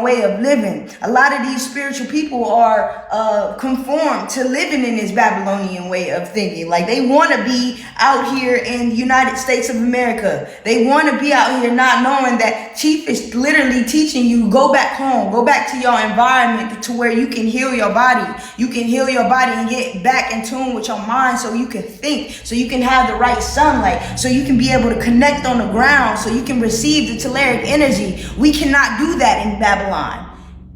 way of living. A lot of these spiritual people are conformed to living in this Babylonian way of thinking. Like, they want to be out here in the United States of America. They want to be out here not knowing that Chief is literally teaching you, go back home, go back to your environment to where you can heal your body. You can heal your body and get back in tune with your mind so you can think, so you can have the right sunlight, so you can be able to connect on the ground, so you can receive the telluric energy. We cannot do that in Babylon.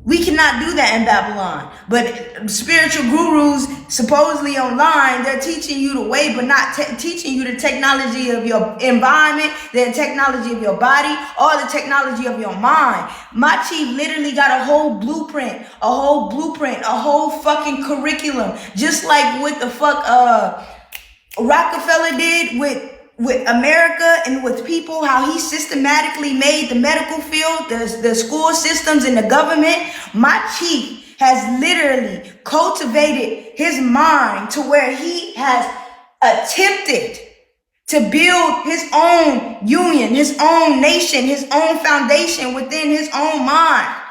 We cannot do that in Babylon. But spiritual gurus, supposedly online, they're teaching you the way, but not teaching you the technology of your environment, the technology of your body, or the technology of your mind. My Chief literally got a whole blueprint, a whole fucking curriculum, just like what the fuck Rockefeller did with America and with people, how he systematically made the medical field, the school systems, and the government. My Chief has literally cultivated his mind to where he has attempted to build his own union, his own nation, his own foundation within his own mind.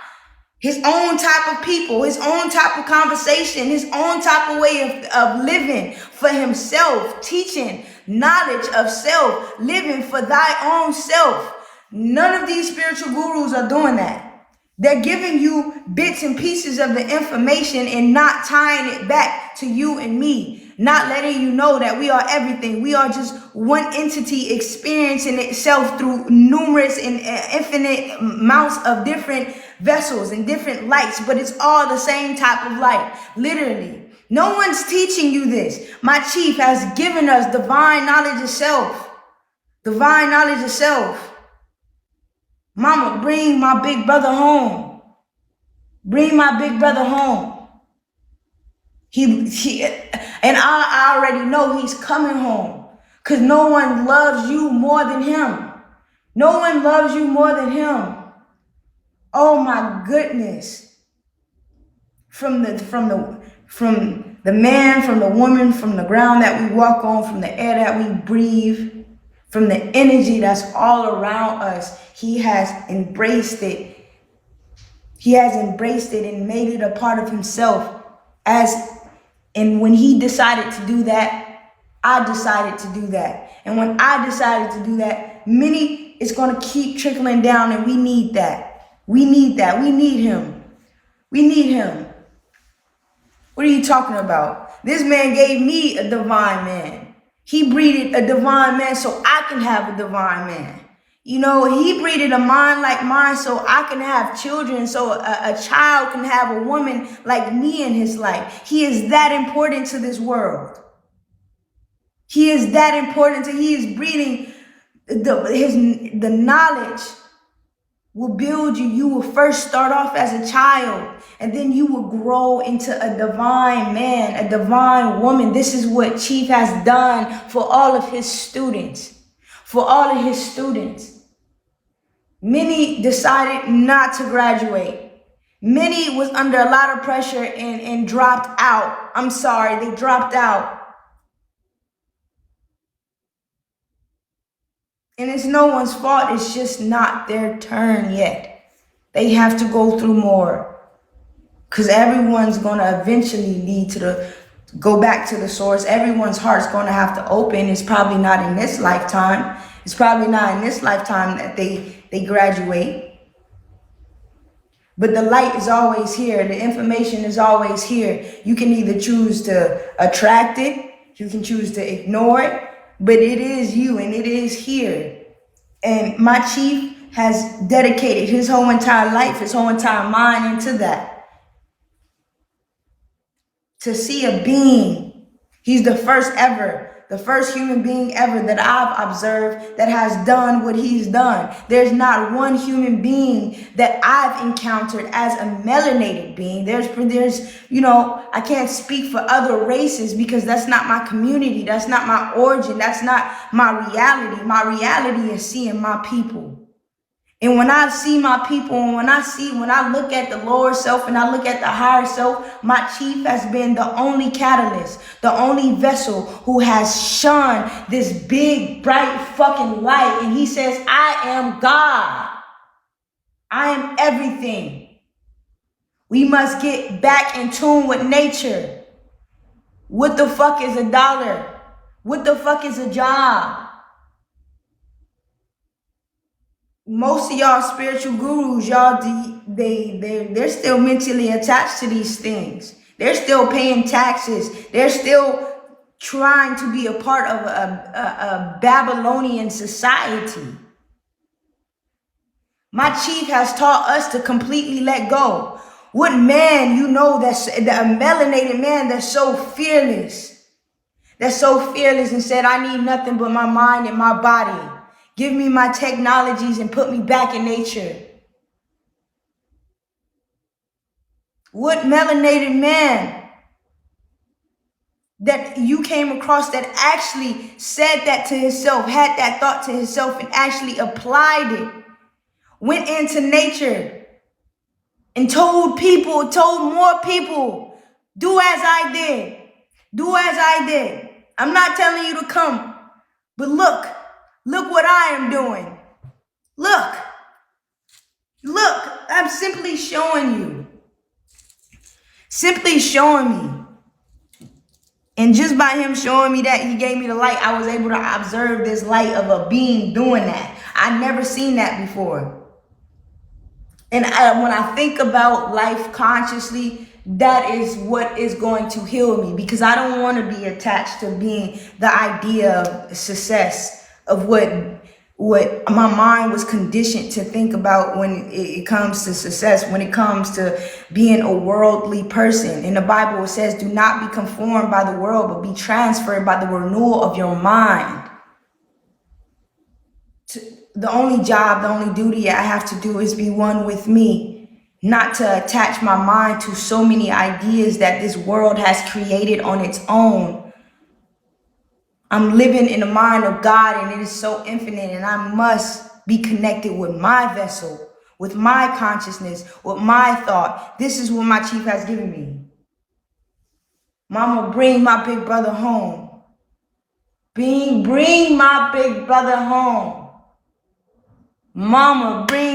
His own type of people, his own type of conversation, his own type of way of living for himself, teaching knowledge of self, living for thy own self. None of these spiritual gurus are doing that. They're giving you bits and pieces of the information and not tying it back to you and me, not letting you know that we are everything. We are just one entity experiencing itself through numerous and infinite amounts of different vessels and different lights, but it's all the same type of light, literally. No one's teaching you this. My Chief has given us divine knowledge of self. Divine knowledge of self. Mama, bring my big brother home. Bring my big brother home. And I already know he's coming home, because no one loves you more than him. No one loves you more than him. Oh my goodness. From the man, from the woman, from the ground that we walk on, from the air that we breathe, from the energy that's all around us, he has embraced it. He has embraced it and made it a part of himself. And when he decided to do that, I decided to do that. And when I decided to do that, it's going to keep trickling down, and we need that. We need that. We need him. We need him. What are you talking about? This man gave me a divine man. He breeded a divine man so I can have a divine man. You know, he breeded a mind like mine so I can have children, so a child can have a woman like me in his life. He is that important to this world. He is that important. He is breeding the knowledge will build you. You will first start off as a child, and then you will grow into a divine man, a divine woman. This is what Chief has done for all of his students. For all of his students. Many decided not to graduate. Many was under a lot of pressure and dropped out. I'm sorry, they dropped out. And it's no one's fault. It's just not their turn yet. They have to go through more, because everyone's going to eventually need to go back to the source. Everyone's heart's going to have to open. It's probably not in this lifetime. It's probably not in this lifetime that they graduate. But the light is always here. The information is always here. You can either choose to attract it. You can choose to ignore it. But it is you, and it is here. And my Chief has dedicated his whole entire life, his whole entire mind into that. To see a being. He's the first human being ever that I've observed that has done what he's done. There's not one human being that I've encountered as a melanated being. There's, I can't speak for other races because that's not my community. That's not my origin. That's not my reality. My reality is seeing my people. And when I see my people, and when I look at the lower self and I look at the higher self, my Chief has been the only catalyst, the only vessel who has shone this big, bright fucking light. And he says, I am God. I am everything. We must get back in tune with nature. What the fuck is a dollar? What the fuck is a job? Most of y'all spiritual gurus, y'all, they're still mentally attached to these things. They're still paying taxes. They're still trying to be a part of a Babylonian society. My chief has taught us to completely let go. What man you know that's a melanated man that's so fearless? That's so fearless and said, I need nothing but my mind and my body. Give me my technologies and put me back in nature. What melanated man that you came across that actually said that to himself, had that thought to himself and actually applied it, went into nature and told more people, do as I did. Do as I did. I'm not telling you to come, but look what I am doing. Look, I'm simply showing you. Simply showing me. And just by him showing me that, he gave me the light. I was able to observe this light of a being doing that. I never seen that before. And when I think about life consciously, that is what is going to heal me, because I don't want to be attached to being the idea of success, of what my mind was conditioned to think about when it comes to success, when it comes to being a worldly person. In the Bible, it says, do not be conformed by the world, but be transferred by the renewal of your mind. The only job, the only duty I have to do is be one with me, not to attach my mind to so many ideas that this world has created on its own. I'm living in the mind of God, and it is so infinite, and I must be connected with my vessel, with my consciousness, with my thought. This is what my chief has given me. Mama, bring my big brother home. Bring my big brother home. Mama, bring